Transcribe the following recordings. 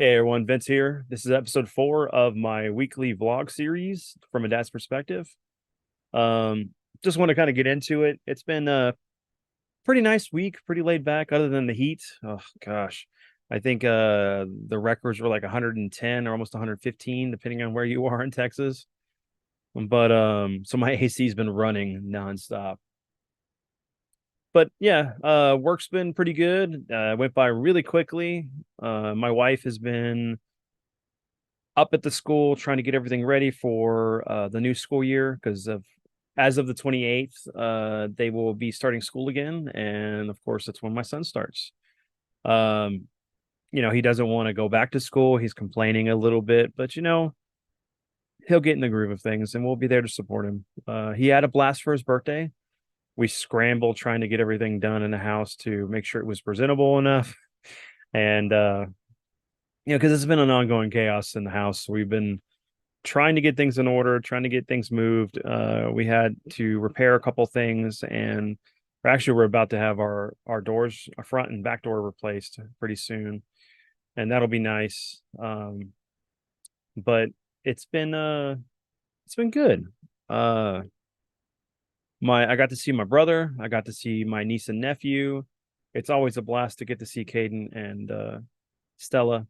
Hey everyone, Vince here. This is episode 4 of my weekly vlog series from a dad's perspective. Um, just want to kind of get into it. It's been a pretty nice week, pretty laid back, other than the heat. Oh gosh, I think the records were like 110 or almost 115, depending on where you are in Texas. But so my AC's been running nonstop. But yeah, work's been pretty good. Went by really quickly. My wife has been up at the school trying to get everything ready for the new school year because of as of the 28th they will be starting school again, and of course that's when my son starts. um he doesn't want to go back to school. He's complaining a little bit, but he'll get in the groove of things and we'll be there to support him. He had a blast for his birthday. We scrambled trying to get everything done in the house to make sure it was presentable enough. And because it's been an ongoing chaos in the house. We've been trying to get things in order, trying to get things moved. We had to repair a couple things, and we're about to have our doors, our front and back door replaced pretty soon, and that'll be nice. But it's been it's been good. Uh, my I got to see my brother. I got to see my niece and nephew. It's always a blast to get to see Caden and Stella,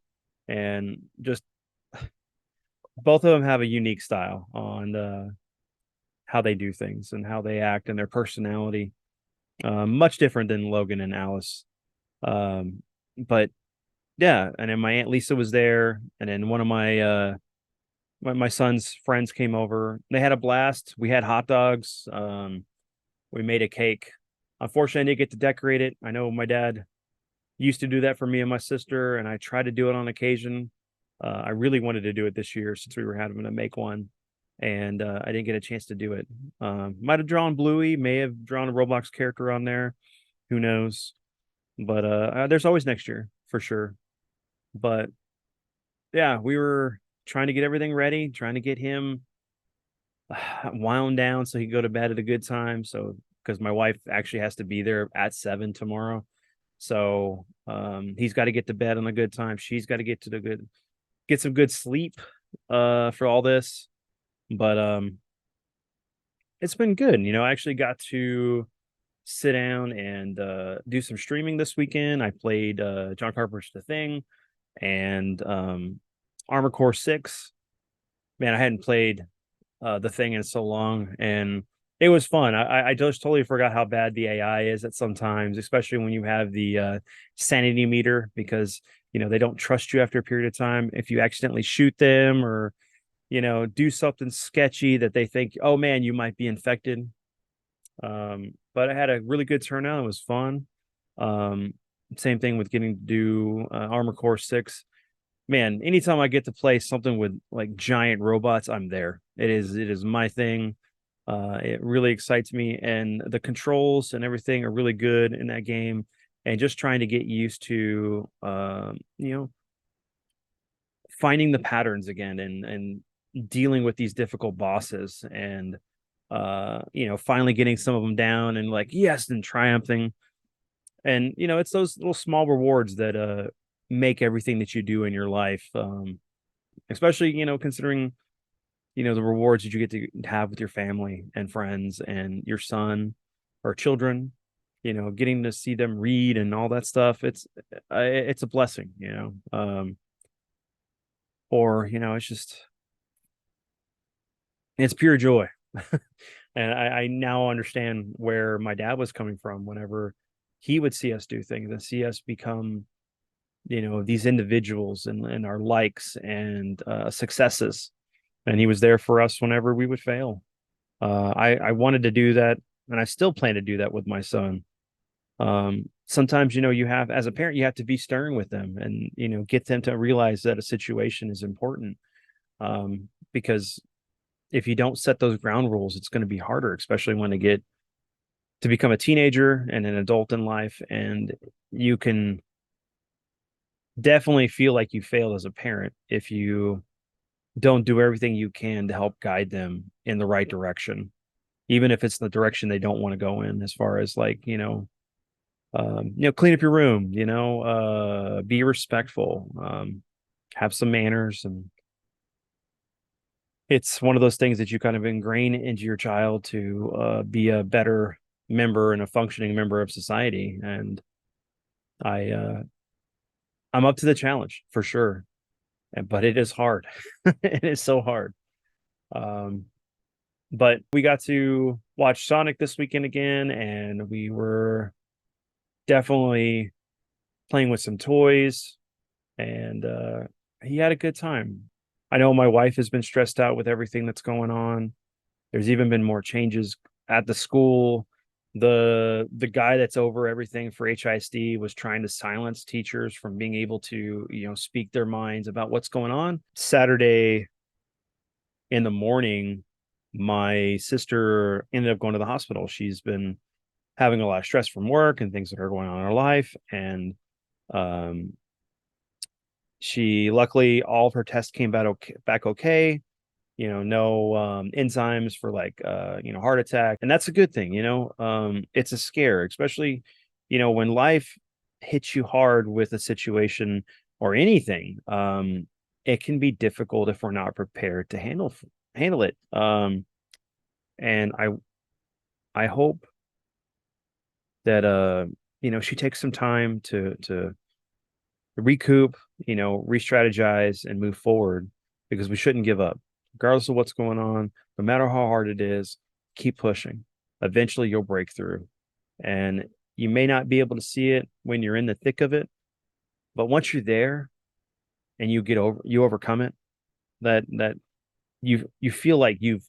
and just both of them have a unique style on how they do things and how they act and their personality. Much different than Logan and Alice. But yeah, and then my aunt Lisa was there, and then one of my son's friends came over. They had a blast. We had hot dogs. We made a cake. Unfortunately, I didn't get to decorate it. I know my dad used to do that for me and my sister, and I try to do it on occasion. I really wanted to do it this year since we were having to make one, and I didn't get a chance to do it. Might have drawn Bluey, may have drawn a Roblox character on there. Who knows? But there's always next year for sure. But yeah, we were trying to get everything ready, trying to get him wound down so he could go to bed at a good time. So because my wife actually has to be there at 7 tomorrow. So he's got to get to bed on a good time. She's got to get some good sleep for all this. But it's been good. I actually got to sit down and do some streaming this weekend. I played John Carpenter's The Thing and Armor Core 6. Man, I hadn't played The Thing in so long, and it was fun. I just totally forgot how bad the AI is at sometimes, especially when you have the sanity meter, because they don't trust you after a period of time. If you accidentally shoot them or do something sketchy that they think, oh man, you might be infected. But I had a really good turnout. It was fun. Um, Same thing with getting to do Armor Core 6. Man, anytime I get to play something with like giant robots, I'm there. It is my thing. It really excites me, and the controls and everything are really good in that game. And just trying to get used to finding the patterns again, and dealing with these difficult bosses, and finally getting some of them down and like yes, and triumphing. And it's those little small rewards that make everything that you do in your life, especially considering the rewards that you get to have with your family and friends and your son or children, getting to see them read and all that stuff. It's a blessing. Or it's pure joy. And I now understand where my dad was coming from whenever he would see us do things and see us become these individuals, and our likes and successes. And he was there for us whenever we would fail. I wanted to do that, and I still plan to do that with my son. Sometimes you have, as a parent, you have to be stern with them, and get them to realize that a situation is important. Because if you don't set those ground rules, it's going to be harder, especially when they get to become a teenager and an adult in life. And you can definitely feel like you failed as a parent if you don't do everything you can to help guide them in the right direction, even if it's the direction they don't want to go in, as far as like, clean up your room, be respectful, have some manners. And it's one of those things that you kind of ingrain into your child to be a better member and a functioning member of society. And I I'm up to the challenge for sure. But it is hard. It is so hard. Um, but we got to watch Sonic this weekend again, and we were definitely playing with some toys, and he had a good time. I know my wife has been stressed out with everything that's going on. There's even been more changes at the school. The guy that's over everything for HISD was trying to silence teachers from being able to, speak their minds about what's going on. Saturday in the morning, my sister ended up going to the hospital. She's been having a lot of stress from work and things that are going on in her life. And um, she luckily all of her tests came back okay. No enzymes for like heart attack, and that's a good thing. It's a scare, especially when life hits you hard with a situation or anything. It can be difficult if we're not prepared to handle it. And I hope that she takes some time to recoup, re-strategize and move forward, because we shouldn't give up regardless of what's going on. No matter how hard it is, keep pushing. Eventually you'll break through, and you may not be able to see it when you're in the thick of it, but once you're there and you overcome it, that you feel like you've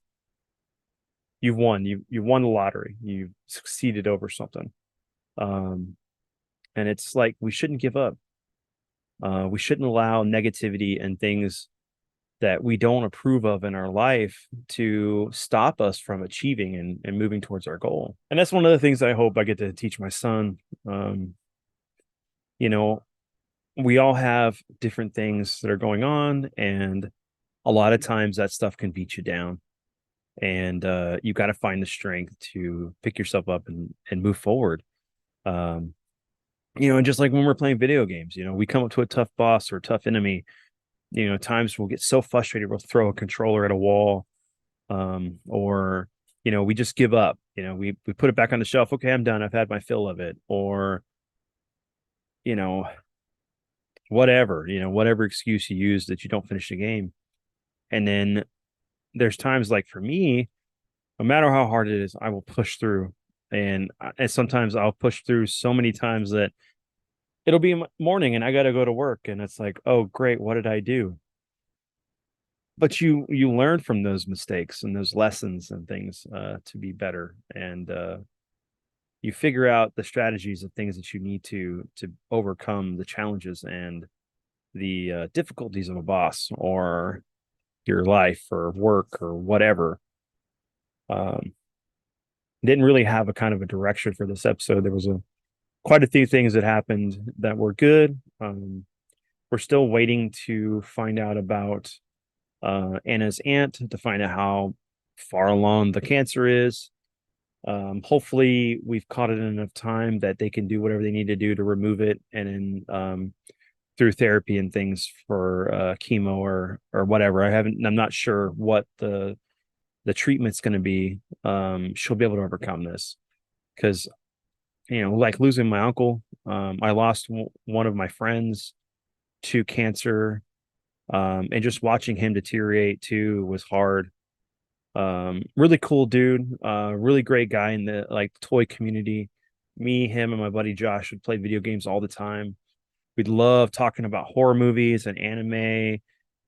won. You've won the lottery. You've succeeded over something. um and it's like we shouldn't give up. We shouldn't allow negativity and things that we don't approve of in our life to stop us from achieving and moving towards our goal. And that's one of the things I hope I get to teach my son. Um, you know, we all have different things that are going on, and a lot of times that stuff can beat you down. And you got to find the strength to pick yourself up and move forward. Um, and just like when we're playing video games, we come up to a tough boss or a tough enemy. Times we'll get so frustrated we'll throw a controller at a wall, or we just give up. We put it back on the shelf. Okay, I'm done. I've had my fill of it. Or you know whatever excuse you use that you don't finish the game. And then there's times, like for me, no matter how hard it is, I will push through. And sometimes I'll push through so many times that it'll be morning and I got to go to work, and it's like, oh great, what did I do? But you learn from those mistakes and those lessons and things, to be better. And you figure out the strategies of things that you need to overcome the challenges and the difficulties of a boss or your life or work or whatever. um didn't really have a kind of a direction for this episode. There was quite a few things that happened that were good. We're still waiting to find out about Anna's aunt, to find out how far along the cancer is. Hopefully, we've caught it in enough time that they can do whatever they need to do to remove it, and then through therapy and things for chemo or whatever. I'm not sure what the treatment's going to be. She'll be able to overcome this, because like losing my uncle. I lost one of my friends to cancer, and just watching him deteriorate too was hard. Really cool dude, really great guy in the like toy community. Me, him, and my buddy Josh would play video games all the time. We'd love talking about horror movies and anime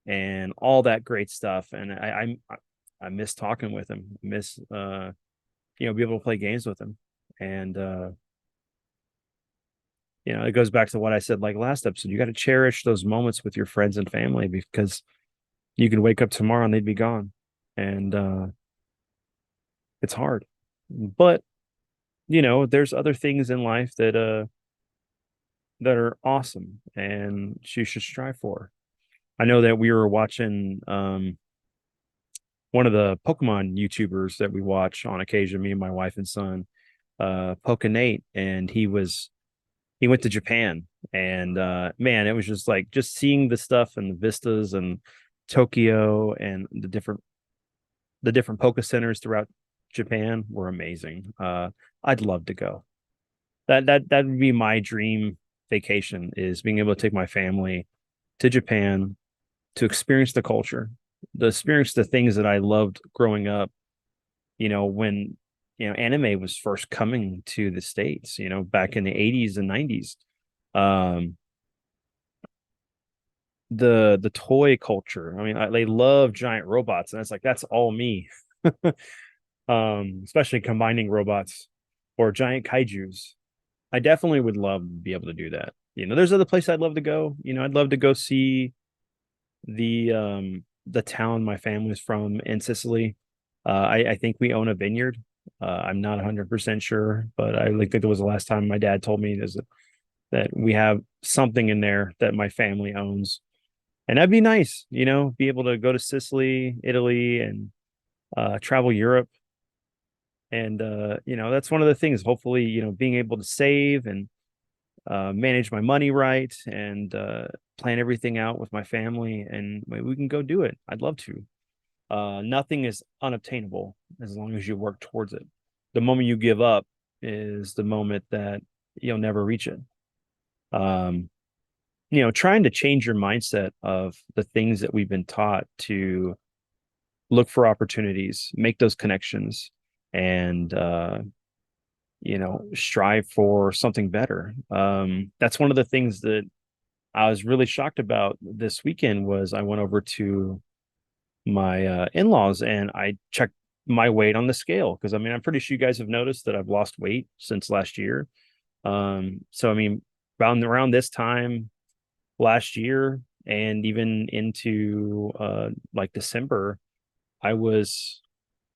and all that great stuff. And I miss talking with him. Miss be able to play games with him. And it goes back to what I said like last episode. You got to cherish those moments with your friends and family, because you can wake up tomorrow and they'd be gone. And it's hard. But there's other things in life that are awesome and you should strive for. I know that we were watching one of the Pokemon YouTubers that we watch on occasion, me and my wife and son, Pokenate, and he went to Japan, And man, it was just like just seeing the stuff and the vistas and Tokyo and the different Poke centers throughout Japan were amazing. I'd love to go. That would be my dream vacation, is being able to take my family to Japan to experience the culture, to experience the things that I loved growing up, when anime was first coming to the States, back in the 80s and 90s. Um the toy culture. I mean, they love giant robots, and it's like that's all me. Especially combining robots or giant kaijus. I definitely would love to be able to do that. There's other places I'd love to go. I'd love to go see the town my family's from in Sicily. I think we own a vineyard. I'm not 100% sure, but I think it was the last time my dad told me that we have something in there that my family owns. And that'd be nice, be able to go to Sicily, Italy, and travel Europe. And that's one of the things. Hopefully, being able to save and manage my money right, and plan everything out with my family, and we can go do it. I'd love to. Nothing is unobtainable as long as you work towards it. The moment you give up is the moment that you'll never reach it. Um, Trying to change your mindset of the things that we've been taught to look for opportunities, make those connections, and strive for something better. That's one of the things that I was really shocked about this weekend. Was I went over to my in-laws and I checked my weight on the scale, because I mean, I'm pretty sure you guys have noticed that I've lost weight since last year. So I mean, around this time last year, and even into like December, I was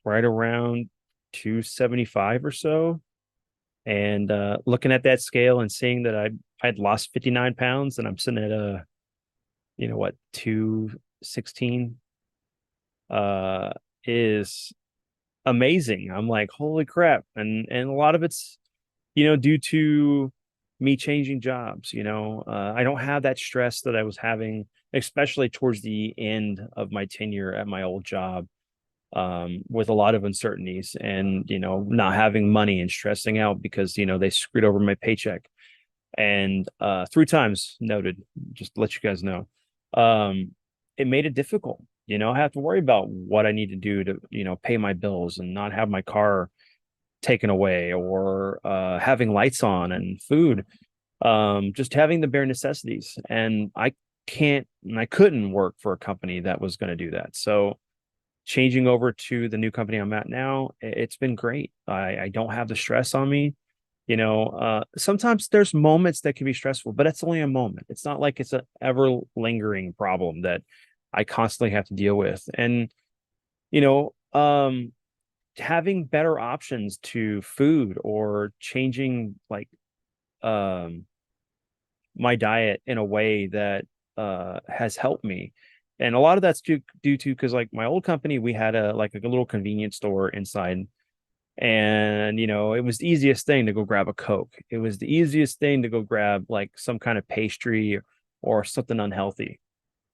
right around 275 or so. And looking at that scale and seeing that I'd lost 59 pounds, and I'm sitting at 216, uh is amazing. I'm like, holy crap. And a lot of it's due to me changing jobs. I don't have that stress that I was having, especially towards the end of my tenure at my old job, with a lot of uncertainties, and not having money and stressing out because they screwed over my paycheck. And 3 times noted, just to let you guys know. It made it difficult. I have to worry about what I need to do to pay my bills and not have my car taken away, or having lights on and food, just having the bare necessities. And I couldn't work for a company that was going to do that. So changing over to the new company I'm at now, it's been great. I don't have the stress on me. Sometimes there's moments that can be stressful, but it's only a moment. It's not like it's an ever lingering problem that I constantly have to deal with. And you know having better options to food, or changing like um my diet in a way that has helped me. And a lot of that's due to, because like my old company, we had a little convenience store inside. And it was the easiest thing to go grab a Coke. It was the easiest thing to go grab like some kind of pastry or something unhealthy.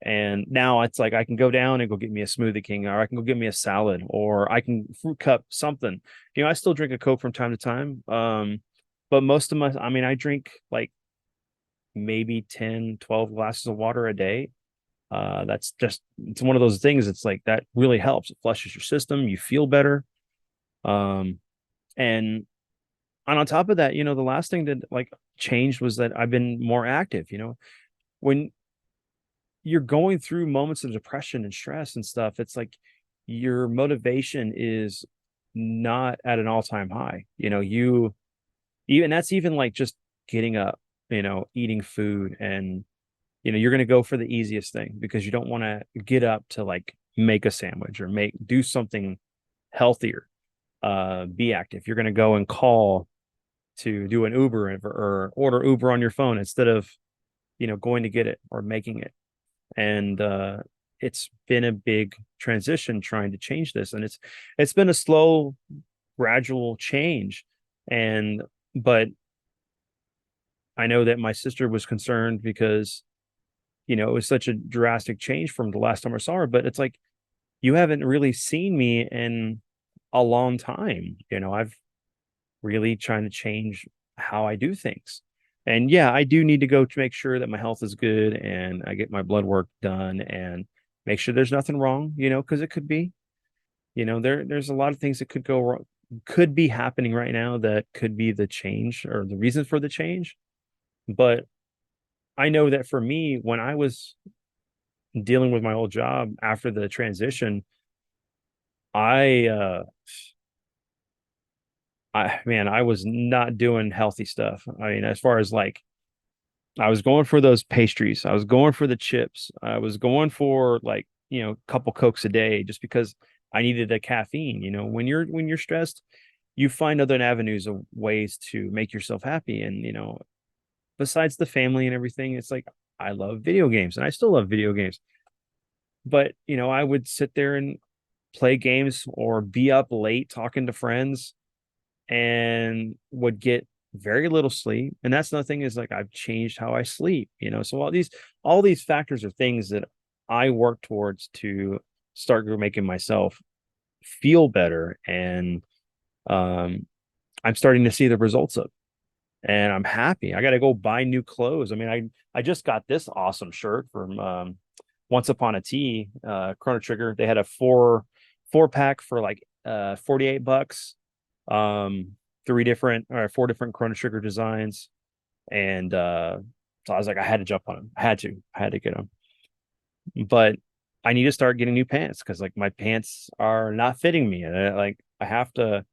And now it's like I can go down and go get me a Smoothie King, or I can go get me a salad, or I can fruit cup something. I still drink a Coke from time to time. But most of I mean, I drink like maybe 10, 12 glasses of water a day. That's just, it's one of those things. It's like that really helps. It flushes your system. You feel better. Um, and on top of that, the last thing that like changed was that I've been more active. When you're going through moments of depression and stress and stuff, it's like your motivation is not at an all-time high. Even that's even like just getting up, eating food, and you're going to go for the easiest thing because you don't want to get up to like make a sandwich or do something healthier. Be active. You're going to go and call to do an Uber, or order Uber on your phone instead of going to get it or making it. And it's been a big transition trying to change this, and it's been a slow, gradual change. And but I know that my sister was concerned because, it was such a drastic change from the last time I saw her, but it's like, you haven't really seen me in a long time. I've really trying to change how I do things. And yeah, I do need to go to make sure that my health is good and I get my blood work done and make sure there's nothing wrong, because it could be, there's a lot of things that could go wrong, could be happening right now that could be the change or the reason for the change. But I know that for me, when I was dealing with my old job after the transition, I man, I was not doing healthy stuff. I mean, as far as like I was going for those pastries, I was going for the chips, I was going for like, a couple Cokes a day just because I needed the caffeine. When you're stressed, you find other avenues of ways to make yourself happy. And, besides the family and everything, it's like I love video games and I still love video games. But, I would sit there and play games or be up late talking to friends and would get very little sleep. And that's another thing is like I've changed how I sleep, So all these factors are things that I work towards to start making myself feel better. And um I'm starting to see the results of. And I'm happy. I got to go buy new clothes. I mean, I just got this awesome shirt from Once Upon a Tea, Chrono Trigger. They had a four pack for like $48. Um, three different or four different Chrono Trigger designs, and so I was like, I had to jump on them. I had to get them. But I need to start getting new pants because like my pants are not fitting me, and like I have to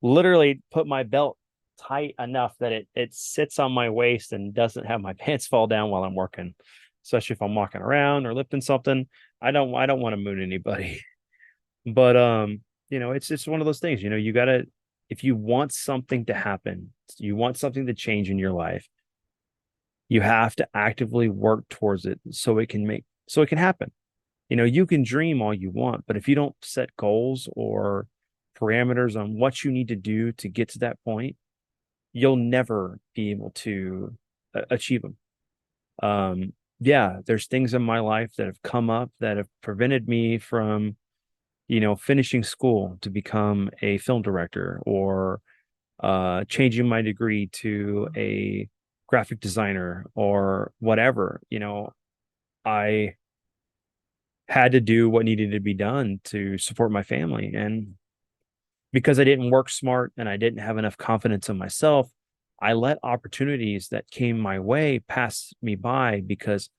literally put my belt tight enough that it sits on my waist and doesn't have my pants fall down while I'm working, especially if I'm walking around or lifting something. I don't want to moon anybody. But it's just one of those things, you gotta, if you want something to happen, you want something to change in your life, you have to actively work towards it so it can happen. You can dream all you want, but if you don't set goals or parameters on what you need to do to get to that point, you'll never be able to achieve them. Yeah, there's things in my life that have come up that have prevented me from, finishing school to become a film director or changing my degree to a graphic designer or whatever. I had to do what needed to be done to support my family. And because I didn't work smart and I didn't have enough confidence in myself, I let opportunities that came my way pass me by because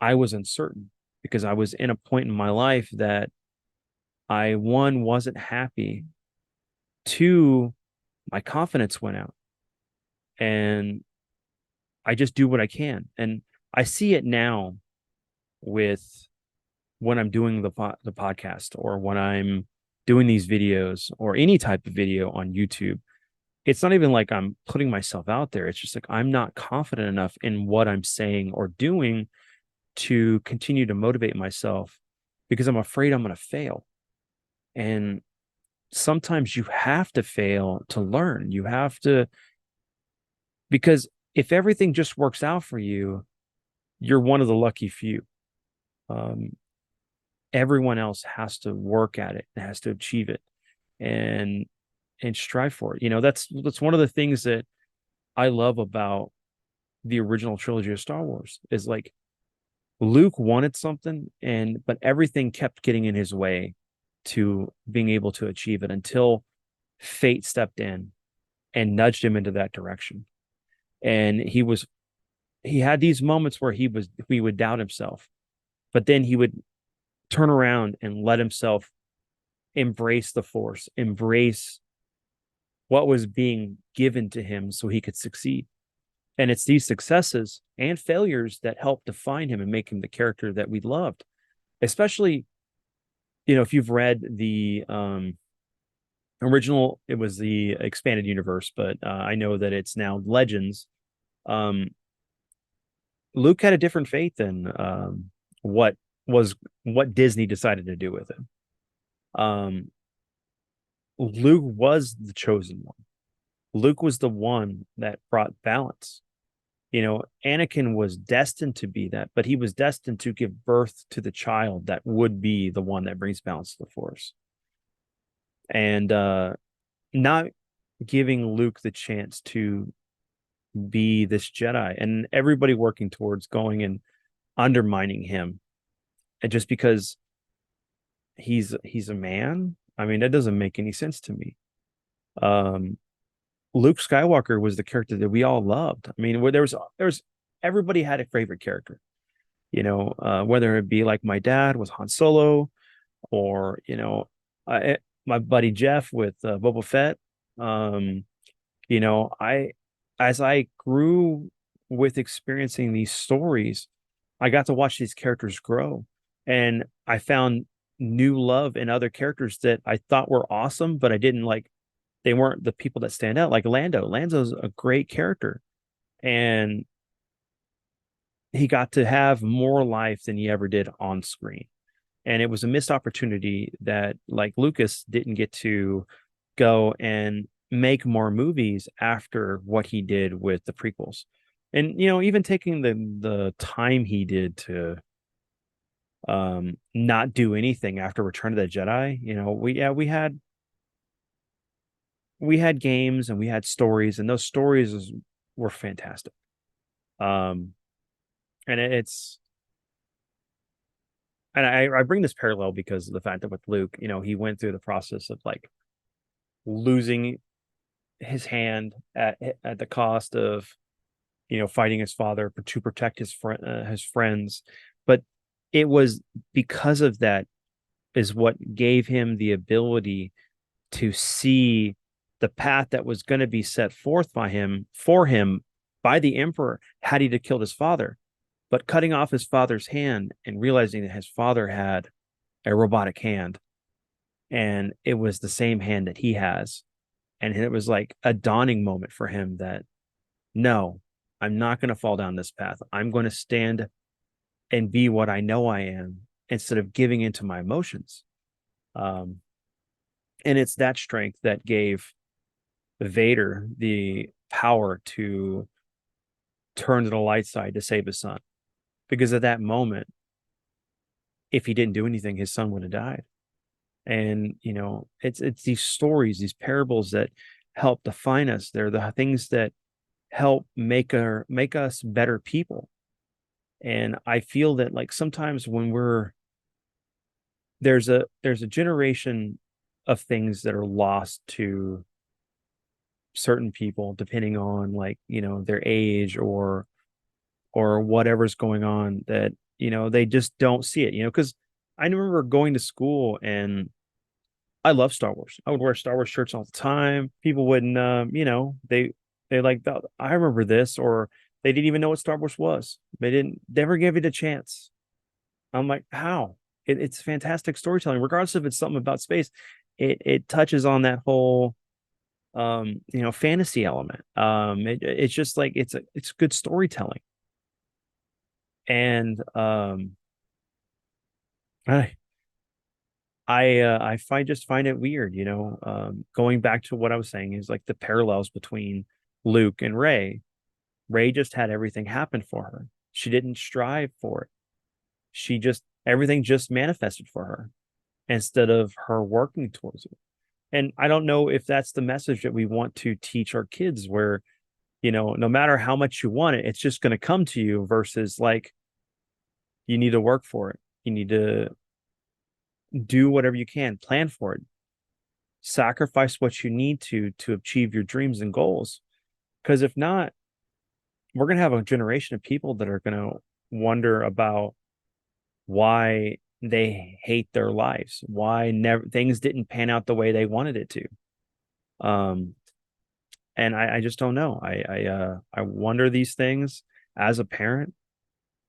I was uncertain, because I was in a point in my life that I, one, wasn't happy, two, my confidence went out, and I just do what I can. And I see it now with when I'm doing the podcast or when I'm doing these videos or any type of video on YouTube. It's not even like I'm putting myself out there. It's just like I'm not confident enough in what I'm saying or doing to continue to motivate myself because I'm afraid I'm going to fail. And sometimes you have to fail to learn. You have to, because if everything just works out for you, you're one of the lucky few. Um, Everyone else has to work at it, has to achieve it, and strive for it. That's one of the things that I love about the original trilogy of Star Wars is like Luke wanted something but everything kept getting in his way to being able to achieve it until fate stepped in and nudged him into that direction. And he had these moments where he would doubt himself, but then he would turn around and let himself embrace the force, embrace what was being given to him so he could succeed. And it's these successes and failures that help define him and make him the character that we loved. Especially, if you've read the original, it was the expanded universe, but I know that it's now Legends. Um, Luke had a different fate than what what Disney decided to do with him. Um, Luke was the chosen one. Luke was the one that brought balance. Anakin was destined to be that, but he was destined to give birth to the child that would be the one that brings balance to the Force. And not giving Luke the chance to be this Jedi, and everybody working towards going and undermining him, and just because he's a man. I mean, that doesn't make any sense to me. Um, Luke Skywalker was the character that we all loved. I mean, where there was everybody had a favorite character, whether it be like my dad was Han Solo, or my buddy Jeff with Boba Fett. Um, I as I grew with experiencing these stories, I got to watch these characters grow, and I found new love in other characters that I thought were awesome, but I didn't like. They weren't the people that stand out, like Lando. Lando's a great character, and he got to have more life than he ever did on screen. And it was a missed opportunity that, like, Lucas didn't get to go and make more movies after what he did with the prequels. And even taking the time he did to not do anything after Return of the Jedi. We had games and we had stories, and those stories were fantastic. Um and it's and I bring this parallel because of the fact that with Luke, he went through the process of like losing his hand at the cost of fighting his father to protect his friends. But it was because of that is what gave him the ability to see the path that was going to be set forth by him for him by the emperor had he to killed his father. But cutting off his father's hand and realizing that his father had a robotic hand, and it was the same hand that he has, and it was like a dawning moment for him that no, I'm not going to fall down this path. I'm going to stand and be what I know I am instead of giving into my emotions. Um, and it's that strength that gave Vader the power to turn to the light side to save his son. Because at that moment, if he didn't do anything, his son would have died. And it's these stories, these parables that help define us. They're the things that help make us better people. And I feel that, like, sometimes when there's a generation of things that are lost to certain people depending on, like, their age or whatever's going on, that they just don't see it, because I remember going to school, and I love Star Wars. I would wear Star Wars shirts all the time. People wouldn't, they like, I remember this, or they didn't even know what Star Wars was. They never gave it a chance. I'm like, how? It's fantastic storytelling, regardless if it's something about space. It touches on that whole, fantasy element. It's just like it's good storytelling, and I I find it weird, going back to what I was saying is like the parallels between Luke and Rey. Rey just had everything happen for her. She didn't strive for it. Everything just manifested for her instead of her working towards it. And I don't know if that's the message that we want to teach our kids, where, no matter how much you want it, it's just going to come to you, versus like, you need to work for it. You need to do whatever you can, plan for it, sacrifice what you need to achieve your dreams and goals. Because if not, we're going to have a generation of people that are going to wonder about why they hate their lives, why never things didn't pan out the way they wanted it to. Um, and I just don't know. I wonder these things as a parent,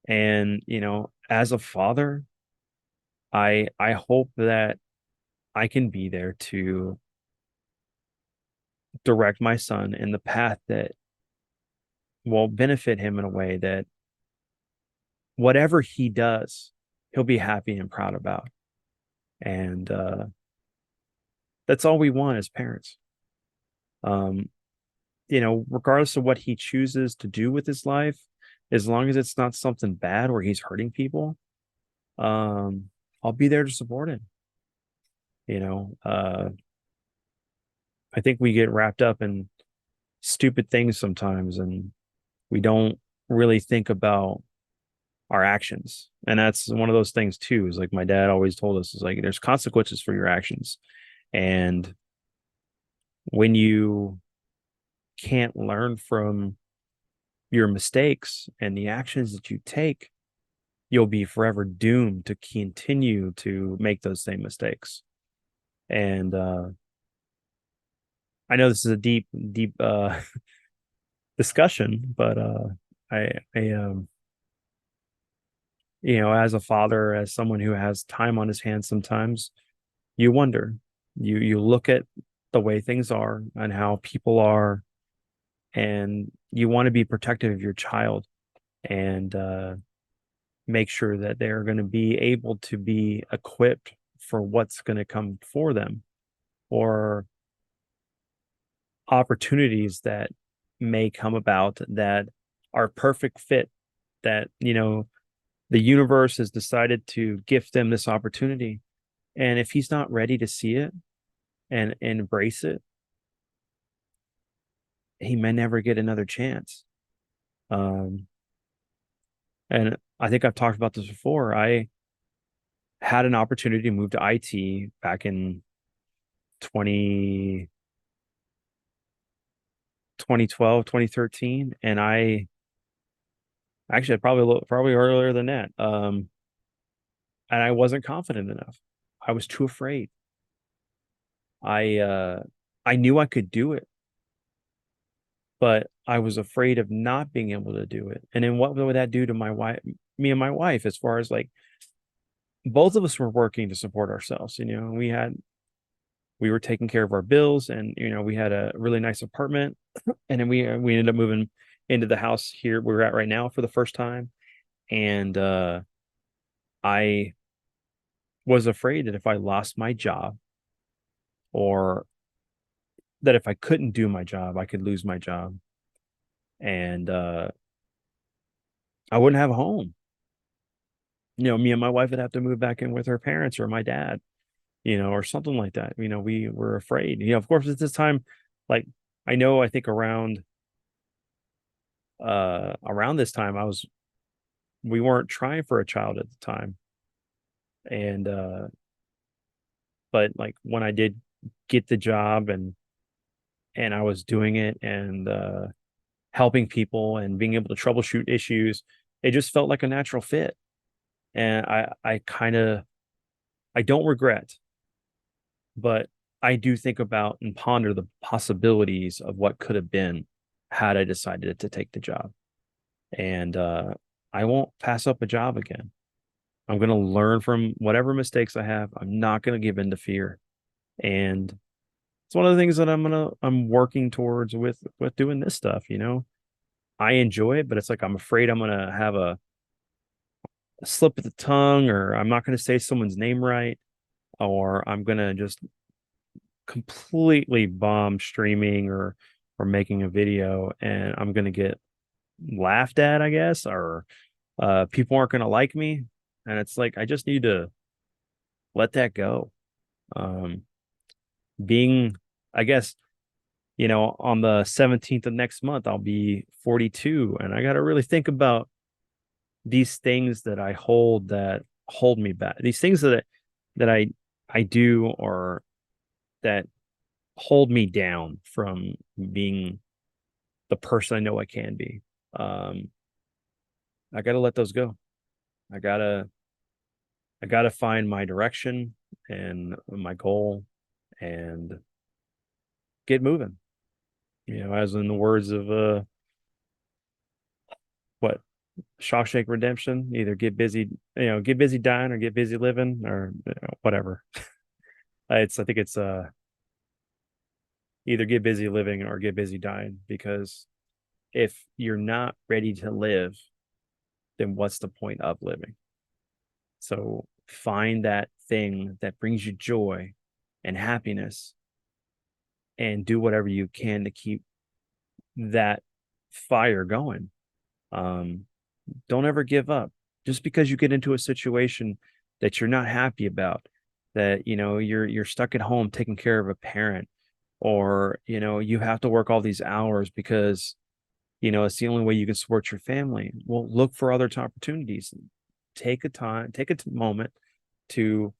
and as a father. I hope that I can be there to direct my son in the path that will benefit him in a way that whatever he does, he'll be happy and proud about. And that's all we want as parents. Um, regardless of what he chooses to do with his life, as long as it's not something bad where he's hurting people, I'll be there to support him. You know, I think we get wrapped up in stupid things sometimes, and we don't really think about our actions. And that's one of those things too, is like my dad always told us, is like there's consequences for your actions. And when you can't learn from your mistakes and the actions that you take, you'll be forever doomed to continue to make those same mistakes. And I know this is a deep discussion, but I as a father, as someone who has time on his hands, sometimes you wonder. You look at the way things are and how people are, and you want to be protective of your child and make sure that they're going to be able to be equipped for what's going to come for them, or opportunities that may come about that are perfect fit, that the universe has decided to gift them this opportunity. And if he's not ready to see it and embrace it, he may never get another chance. Um, and I think I've talked about this before. I had an opportunity to move to IT back in 20 2012, 2013, and I actually probably earlier than that. And I wasn't confident enough. I was too afraid. I uh I knew I could do it, but I was afraid of not being able to do it. And then what would that do to my wife, me and my wife, as far as like both of us were working to support ourselves. We were taking care of our bills, and we had a really nice apartment, and then we ended up moving into the house here we're at right now for the first time. And I was afraid that if I lost my job, or that if I couldn't do my job, I could lose my job, and I wouldn't have a home. Me and my wife would have to move back in with her parents or my dad, or something like that. We were afraid. Of course, at this time, like I think around this time we weren't trying for a child at the time. And but like when I did get the job, and I was doing it, and helping people and being able to troubleshoot issues, it just felt like a natural fit. And I don't regret, but I do think about and ponder the possibilities of what could have been had I decided to take the job. And I won't pass up a job again. I'm going to learn from whatever mistakes I have. I'm not going to give in to fear. And it's one of the things that I'm working towards with doing this stuff. I enjoy it, but it's like I'm afraid I'm gonna have a slip of the tongue, or I'm not gonna say someone's name right, or I'm gonna just completely bomb streaming or making a video, and I'm gonna get laughed at, I guess, or people aren't gonna like me. And it's like I just need to let that go. Um, being, I guess, on the 17th of next month, I'll be 42, and I got to really think about these things that I hold that hold me back. These things that I do, or that hold me down from being the person I know I can be. Um, I got to let those go. I gotta I gotta find my direction and my goal, and get moving. As in the words of what Shawshank Redemption, either get busy dying or get busy living, or whatever. I think it's either get busy living or get busy dying, because if you're not ready to live, then what's the point of living? So find that thing that brings you joy and happiness, and do whatever you can to keep that fire going. Um, don't ever give up. Just because you get into a situation that you're not happy about, that you're stuck at home taking care of a parent, or you have to work all these hours because it's the only way you can support your family. Well, look for other opportunities. Take a moment to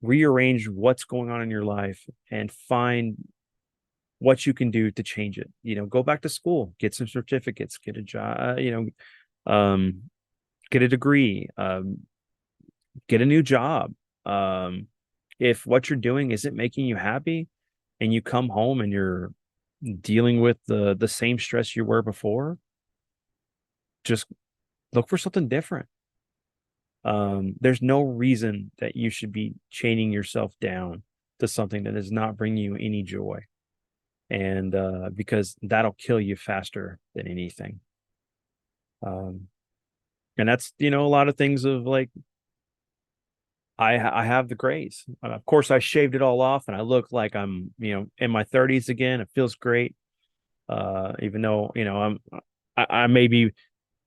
rearrange what's going on in your life and find what you can do to change it. Go back to school, get some certificates, get a job, get a degree, get a new job. Um, if what you're doing isn't making you happy and you come home and you're dealing with the same stress you were before, just look for something different. There's no reason that you should be chaining yourself down to something that is not bringing you any joy. And because that'll kill you faster than anything. Um, and that's, a lot of things of like, I have the grace. Of course, I shaved it all off and I look like I'm, in my 30s again. It feels great. Even though, I maybe,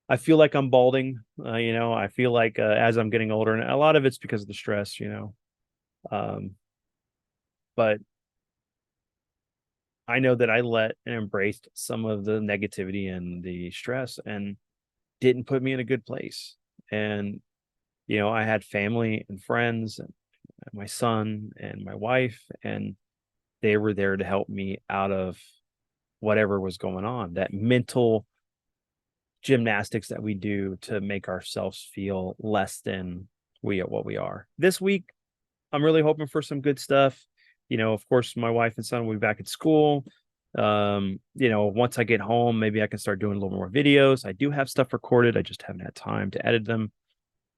I feel like I'm balding. I feel like as I'm getting older, and a lot of it's because of the stress, Um, but I know that I let and embraced some of the negativity and the stress and didn't put me in a good place. And, I had family and friends and my son and my wife, and they were there to help me out of whatever was going on. That mental gymnastics that we do to make ourselves feel less than what we are. This week, I'm really hoping for some good stuff. Of course, my wife and son will be back at school. Once I get home, maybe I can start doing a little more videos. I do have stuff recorded. I just haven't had time to edit them.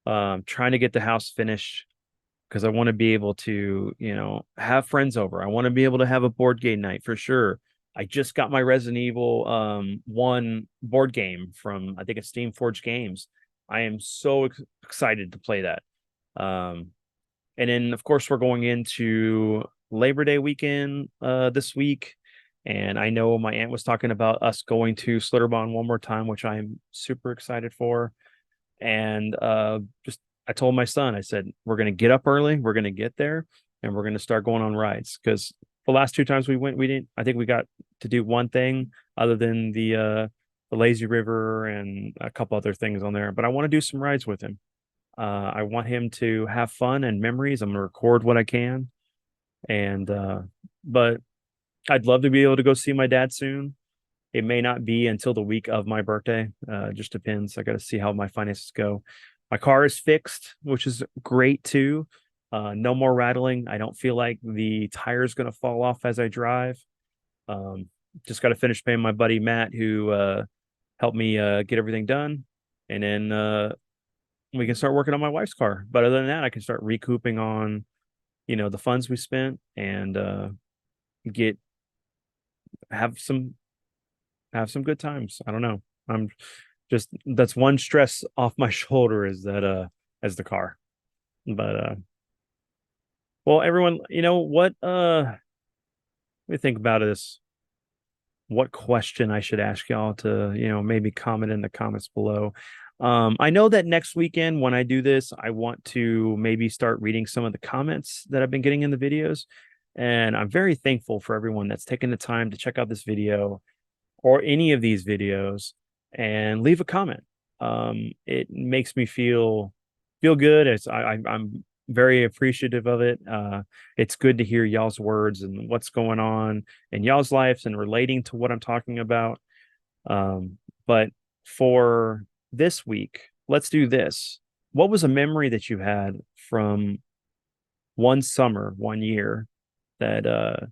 Trying to get the house finished because I want to be able to, have friends over. I want to be able to have a board game night for sure. I just got my Resident Evil 1 board game from, I think it's Steam Forge Games. I am so excited to play that. And then of course we're going into Labor Day weekend this week. And I know my aunt was talking about us going to Slitterbond one more time, which I am super excited for. And just I told my son, I said, we're going to get up early, we're going to get there, and we're going to start going on rides. Because the last two times we went, we didn't, I think we got to do one thing other than the lazy river and a couple other things on there. But I want to do some rides with him. I want him to have fun and memories. I'm going to record what I can. And but I'd love to be able to go see my dad soon. It may not be until the week of my birthday. Just depends. I got to see how my finances go. My car is fixed, which is great too. No more rattling. I don't feel like the tire is going to fall off as I drive. Um, just got to finish paying my buddy Matt, who helped me get everything done, and then we can start working on my wife's car. But other than that, I can start recouping on the funds we spent and get have some good times. I don't know. I'm just that's one stress off my shoulder is that as the car. But well, everyone, what let me think about this. What question I should ask y'all to, maybe comment in the comments below. I know that next weekend when I do this, I want to maybe start reading some of the comments that I've been getting in the videos. And I'm very thankful for everyone that's taken the time to check out this video or any of these videos and leave a comment. It makes me feel good. I'm very appreciative of it. It's good to hear y'all's words and what's going on in y'all's lives and relating to what I'm talking about. But for this week, let's do this. What was a memory that you had from one summer, one year that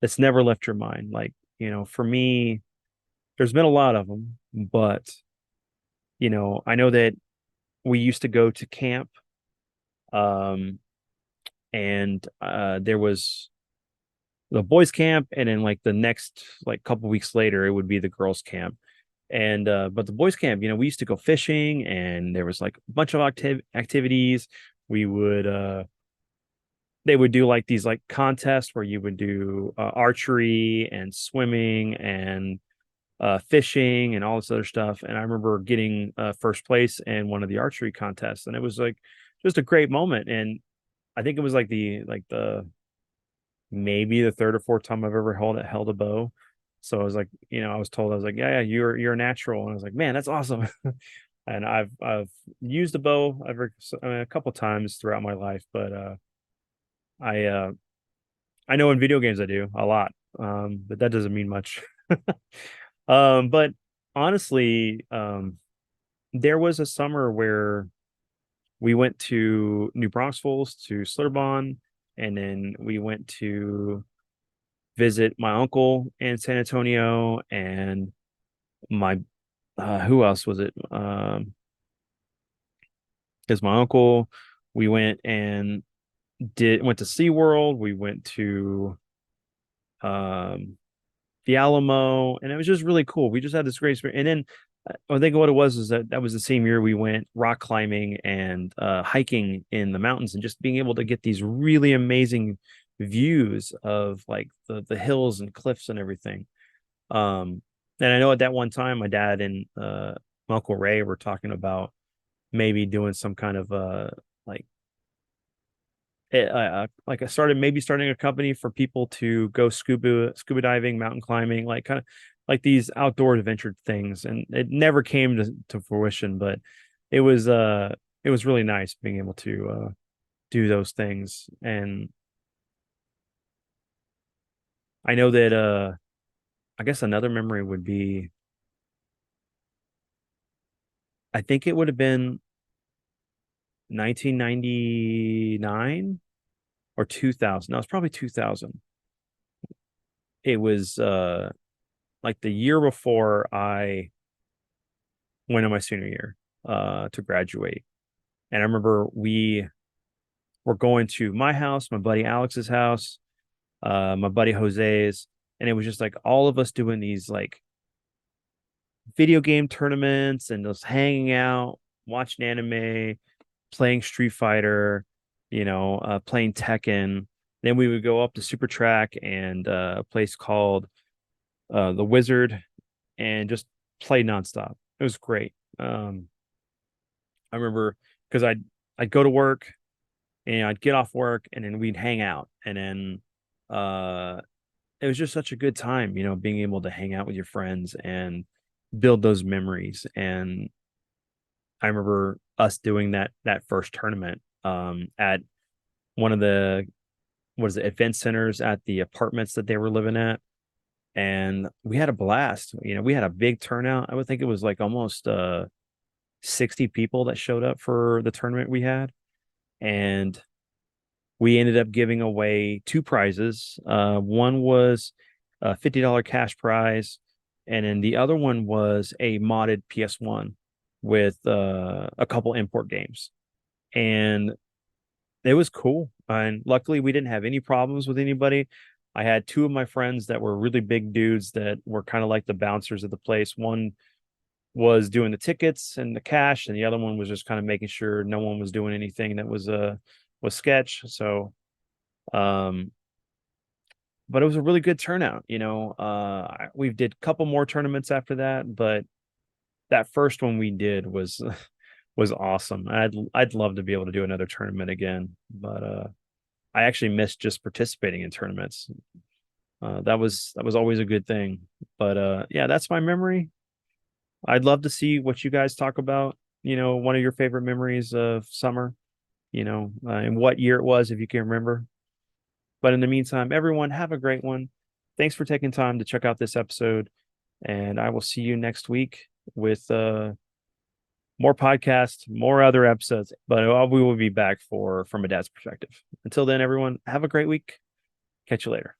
that's never left your mind? Like, for me, there's been a lot of them, but I know that we used to go to camp, and there was the boys camp, and then like the next like couple weeks later, it would be the girls camp. And but the boys camp, we used to go fishing, and there was like a bunch of activities. We would they would do like these like contests where you would do archery and swimming and fishing and all this other stuff. And I remember getting first place in one of the archery contests, and it was like just a great moment. And I think it was like the maybe the third or fourth time I've ever held a bow. So I was like, I was told, I was like, yeah, you're a natural, and I was like, man, that's awesome. And I've used a bow a couple times throughout my life, but I I know in video games I do a lot, but that doesn't mean much. But honestly, there was a summer where we went to New Braunfels to Slitterbahn, and then we went to visit my uncle in San Antonio, and my who else was it? Is my uncle. We went to SeaWorld. We went to um the Alamo, and it was just really cool. We just had this great experience. And then I think what it was is that was the same year we went rock climbing and hiking in the mountains, and just being able to get these really amazing views of like the hills and cliffs and everything. And I know at that one time, my dad and my Uncle Ray were talking about maybe doing some kind of like like I started maybe starting a company for people to go scuba diving, mountain climbing, like kind of like these outdoor adventure things. And it never came to fruition, but it was uh it was really nice being able to do those things. And I know that I guess another memory would be, I think it would have been 1999 or 2000. No, it's probably 2000. It was like the year before I went in my senior year to graduate. And I remember we were going to my house, my buddy Alex's house, my buddy Jose's, and it was just like all of us doing these like video game tournaments and just hanging out, watching anime, playing Street Fighter, playing Tekken. Then we would go up to Super Track and a place called the Wizard, and just play nonstop. It was great. I remember because I'd go to work and I'd get off work, and then we'd hang out, and then uh it was just such a good time, being able to hang out with your friends and build those memories. And I remember us doing that first tournament at one of the what is it, event centers at the apartments that they were living at. And we had a blast. We had a big turnout. I would think it was like almost 60 people that showed up for the tournament we had. And we ended up giving away two prizes. One was a $50 cash prize, and then the other one was a modded PS1 with a couple import games. And it was cool. And luckily, we didn't have any problems with anybody. I had two of my friends that were really big dudes that were kind of like the bouncers of the place. One was doing the tickets and the cash, and the other one was just kind of making sure no one was doing anything that was sketch. So, um, but it was a really good turnout. We did a couple more tournaments after that, but that first one we did was was awesome. I'd love to be able to do another tournament again, but I actually missed just participating in tournaments. That was always a good thing. But yeah, that's my memory. I'd love to see what you guys talk about. One of your favorite memories of summer. And what year it was, if you can remember. But in the meantime, everyone, have a great one. Thanks for taking time to check out this episode, and I will see you next week with more podcasts, more other episodes. But we will be back for From a Dad's Perspective. Until then, everyone, have a great week. Catch you later.